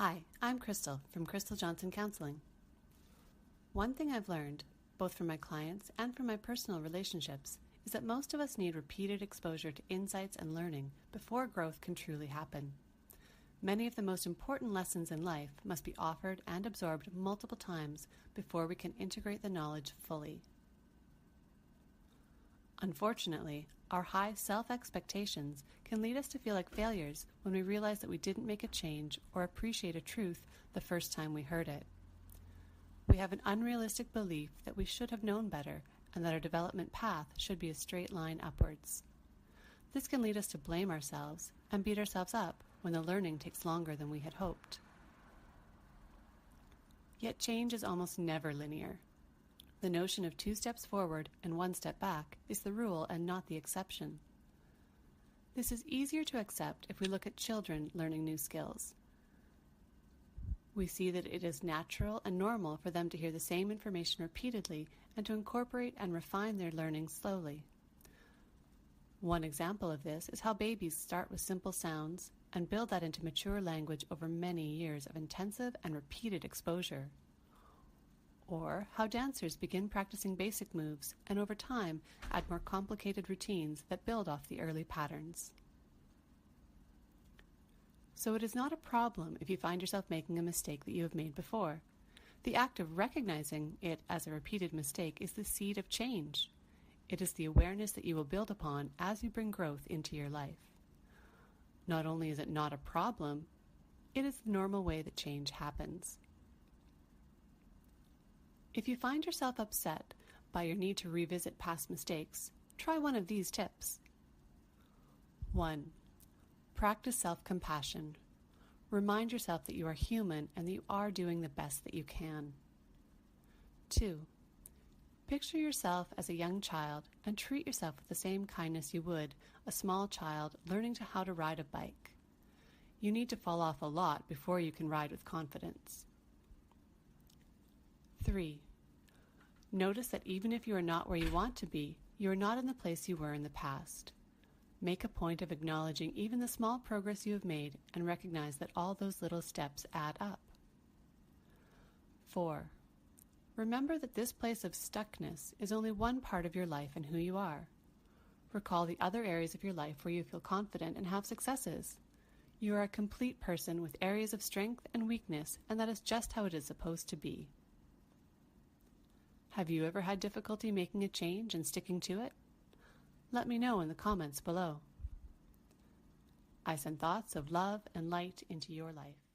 Hi, I'm Crystal from Crystal Johnson Counselling. One thing I've learned, both from my clients and from my personal relationships, is that most of us need repeated exposure to insights and learning before growth can truly happen. Many of the most important lessons in life must be offered and absorbed multiple times before we can integrate the knowledge fully. Unfortunately, our high self-expectations can lead us to feel like failures when we realize that we didn't make a change or appreciate a truth the first time we heard it. We have an unrealistic belief that we should have known better and that our development path should be a straight line upwards. This can lead us to blame ourselves and beat ourselves up when the learning takes longer than we had hoped. Yet change is almost never linear. The notion of 2 steps forward and 1 step back is the rule and not the exception. This is easier to accept if we look at children learning new skills. We see that it is natural and normal for them to hear the same information repeatedly and to incorporate and refine their learning slowly. One example of this is how babies start with simple sounds and build that into mature language over many years of intensive and repeated exposure. Or how dancers begin practicing basic moves and over time add more complicated routines that build off the early patterns. So it is not a problem if you find yourself making a mistake that you have made before. The act of recognizing it as a repeated mistake is the seed of change. It is the awareness that you will build upon as you bring growth into your life. Not only is it not a problem, it is the normal way that change happens. If you find yourself upset by your need to revisit past mistakes, try one of these tips. 1. Practice self-compassion. Remind yourself that you are human and that you are doing the best that you can. 2. Picture yourself as a young child and treat yourself with the same kindness you would a small child learning how to ride a bike. You need to fall off a lot before you can ride with confidence. 3. Notice that even if you are not where you want to be, you are not in the place you were in the past. Make a point of acknowledging even the small progress you have made and recognize that all those little steps add up. 4. Remember that this place of stuckness is only one part of your life and who you are. Recall the other areas of your life where you feel confident and have successes. You are a complete person with areas of strength and weakness, and that is just how it is supposed to be. Have you ever had difficulty making a change and sticking to it? Let me know in the comments below. I send thoughts of love and light into your life.